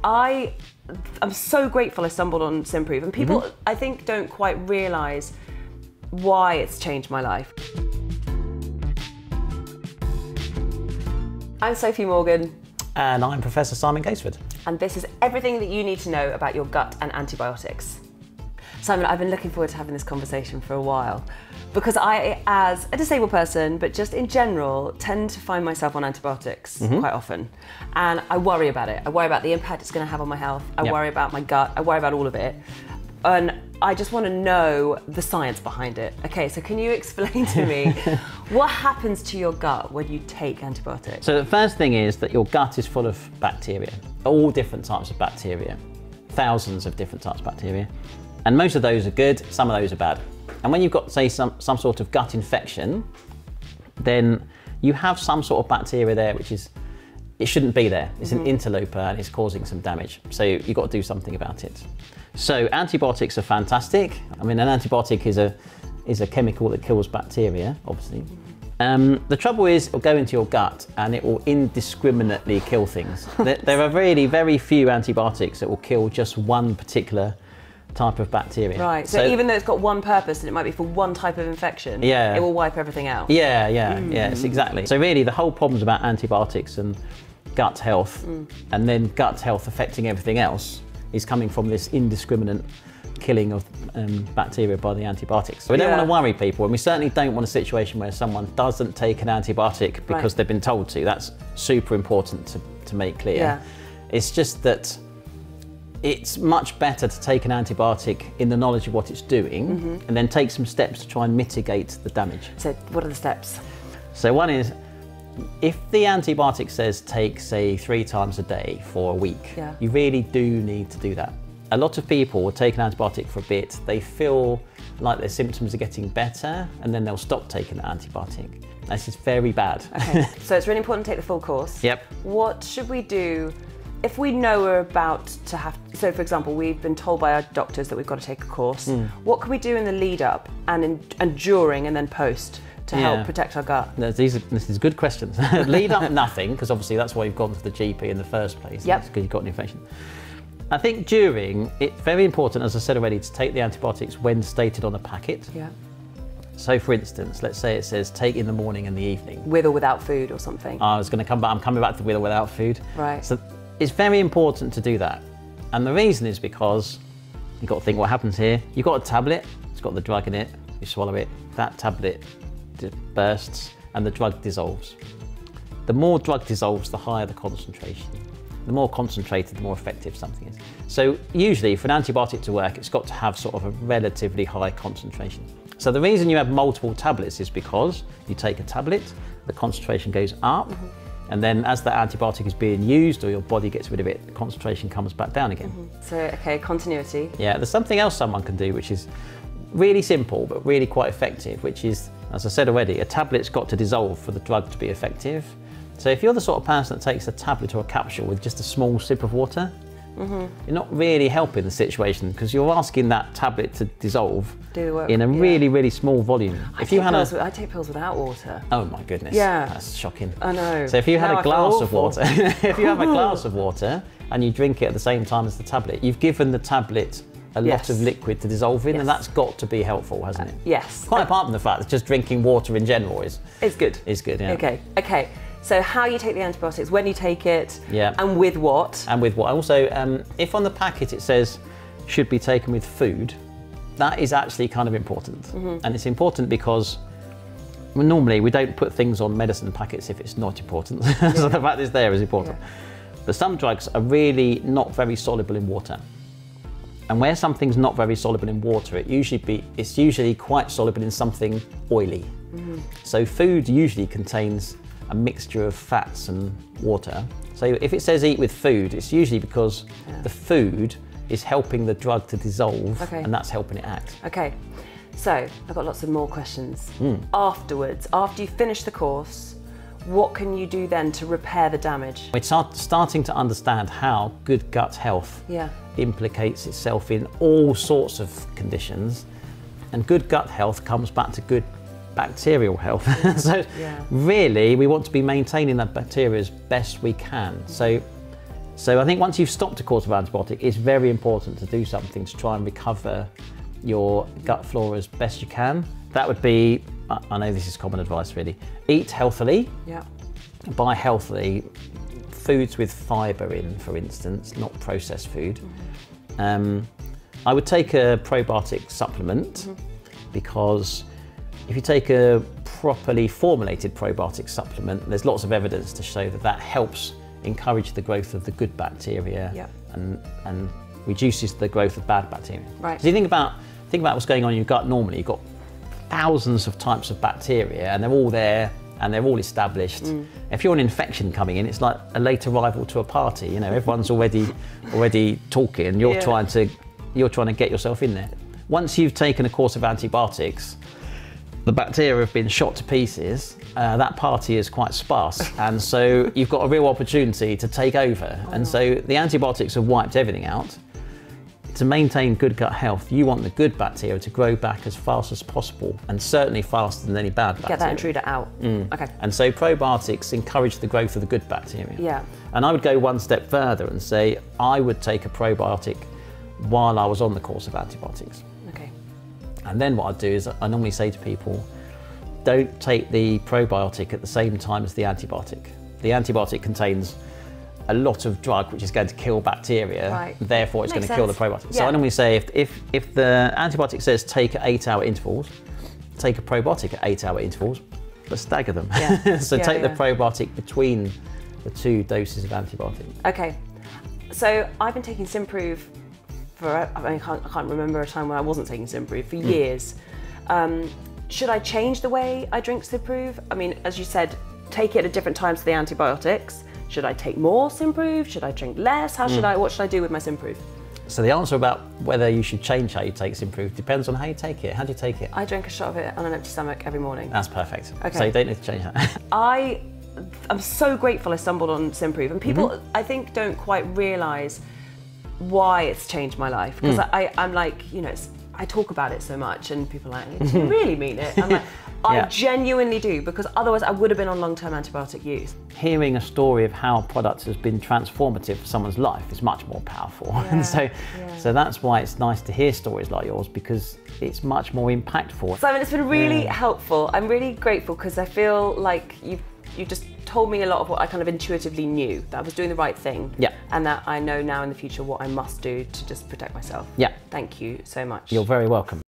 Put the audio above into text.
I'm so grateful I stumbled on Simprove, and people, I think, don't quite realise why it's changed my life. I'm Sophie Morgan. And I'm Professor Simon Gaisford. And this is everything that you need to know about your gut and antibiotics. Simon, I've been looking forward to having this conversation for a while, because I, as a disabled person, but just in general, tend to find myself on antibiotics quite often. And I worry about it. I worry about the impact it's going to have on my health. I worry about my gut. I worry about all of it. And I just want to know the science behind it. Okay, so can you explain to me what happens to your gut when you take antibiotics? So the first thing is that your gut is full of bacteria, all different types of bacteria, thousands of different types of bacteria. And most of those are good, some of those are bad. And when you've got, say, some sort of gut infection, then you have some sort of bacteria there which is, it shouldn't be there. It's an interloper and it's causing some damage. So you've got to do something about it. So antibiotics are fantastic. I mean, an antibiotic is a chemical that kills bacteria, obviously. The trouble is, it'll go into your gut and it will indiscriminately kill things. There are really very few antibiotics that will kill just one particular type of bacteria. Right, so even though it's got one purpose and it might be for one type of infection, it will wipe everything out. Yes, exactly. So really the whole problems about antibiotics and gut health, and then gut health affecting everything else, is coming from this indiscriminate killing of bacteria by the antibiotics. So we don't want to worry people, and we certainly don't want a situation where someone doesn't take an antibiotic because they've been told to. That's super important to make clear. It's just that it's much better to take an antibiotic in the knowledge of what it's doing and then take some steps to try and mitigate the damage. So what are the steps? So one is, if the antibiotic says take, say, 3 times a day for a week, you really do need to do that. A lot of people will take an antibiotic for a bit, they feel like their symptoms are getting better, and then they'll stop taking the antibiotic. This is very bad. Okay, so it's really important to take the full course. What should we do if we know we're about to have, so for example, we've been told by our doctors that we've got to take a course. What can we do in the lead up and during and then post to help protect our gut? This is good questions. Lead up, nothing, because obviously that's why you've gone to the GP in the first place. Because you've got an infection. I think during, it's very important, as I said already, to take the antibiotics when stated on a packet. So for instance, let's say it says take in the morning and the evening. With or without food or something. I was going to come back, I'm coming back to with or without food. Right. So it's very important to do that. And the reason is because you've got to think what happens here. You've got a tablet, it's got the drug in it, you swallow it, that tablet bursts and the drug dissolves. The more drug dissolves, the higher the concentration. The more concentrated, the more effective something is. So usually for an antibiotic to work, it's got to have sort of a relatively high concentration. So the reason you have multiple tablets is because you take a tablet, the concentration goes up, and then as the antibiotic is being used or your body gets rid of it, the concentration comes back down again. So, okay, continuity. Yeah, there's something else someone can do which is really simple but really quite effective, which is, as I said already, a tablet's got to dissolve for the drug to be effective. So if you're the sort of person that takes a tablet or a capsule with just a small sip of water, you're not really helping the situation, because you're asking that tablet to dissolve in a really, really small volume. I take pills without water. Oh my goodness. That's shocking. I know. So if you had a glass of water, if you have a glass of water and you drink it at the same time as the tablet, you've given the tablet a lot of liquid to dissolve in, and that's got to be helpful, hasn't it? Yes. Quite apart from the fact that just drinking water in general is good. Is good, yeah. Okay. So how you take the antibiotics, when you take it, and with what? And with what. Also, if on the packet it says should be taken with food, that is actually kind of important. And it's important because normally we don't put things on medicine packets if it's not important. So the fact it's there is important. But some drugs are really not very soluble in water. And where something's not very soluble in water, it's usually quite soluble in something oily. So food usually contains a mixture of fats and water. So if it says eat with food, it's usually because the food is helping the drug to dissolve, and that's helping it act. Okay, so I've got lots of more questions. Afterwards, after you finish the course, what can you do then to repair the damage? We're starting to understand how good gut health implicates itself in all sorts of conditions, and good gut health comes back to good bacterial health. So really we want to be maintaining that bacteria as best we can. So So I think once you've stopped a course of antibiotic, it's very important to do something to try and recover your gut flora as best you can. That would be, I know this is common advice really, eat healthily. Yeah. By healthily, foods with fibre in, for instance, not processed food. I would take a probiotic supplement because if you take a properly formulated probiotic supplement, there's lots of evidence to show that that helps encourage the growth of the good bacteria and reduces the growth of bad bacteria. Right. So you think about what's going on in your gut normally. You've got thousands of types of bacteria and they're all there and they're all established. If you're an infection coming in, it's like a late arrival to a party. You know, everyone's already talking and you're trying to get yourself in there. Once you've taken a course of antibiotics, the bacteria have been shot to pieces, that party is quite sparse, and so you've got a real opportunity to take over. And so the antibiotics have wiped everything out. To maintain good gut health, you want the good bacteria to grow back as fast as possible, and certainly faster than any bad bacteria. Get that intruder out. Okay. And so probiotics encourage the growth of the good bacteria. Yeah. And I would go one step further and say I would take a probiotic while I was on the course of antibiotics. Okay. And then what I'd do is I normally say to people, don't take the probiotic at the same time as the antibiotic. The antibiotic contains a lot of drug which is going to kill bacteria, therefore it's going to kill the probiotic. So I normally say if the antibiotic says take at 8-hour intervals, take a probiotic at 8-hour intervals, but stagger them. So take the probiotic between the 2 doses of antibiotic. Okay, so I've been taking Simprove for, I can't remember a time when I wasn't taking Simprove for years. Should I change the way I drink Simprove? I mean, as you said, take it at different times to the antibiotics. Should I take more Simprove? Should I drink less? What should I do with my Simprove? So the answer about whether you should change how you take Simprove depends on how you take it. How do you take it? I drink a shot of it on an empty stomach every morning. That's perfect. Okay. So you don't need to change that. I'm so grateful I stumbled on Simprove, and people I think don't quite realise why it's changed my life, because I'm like, you know, I talk about it so much and people are like, do you really mean it? I'm like, I genuinely do, because otherwise I would have been on long-term antibiotic use. Hearing a story of how a product has been transformative for someone's life is much more powerful. And so that's why it's nice to hear stories like yours, because it's much more impactful. Simon, it's been really helpful. I'm really grateful because I feel like you just told me a lot of what I kind of intuitively knew, that I was doing the right thing, and that I know now in the future what I must do to just protect myself. Thank you so much. You're very welcome.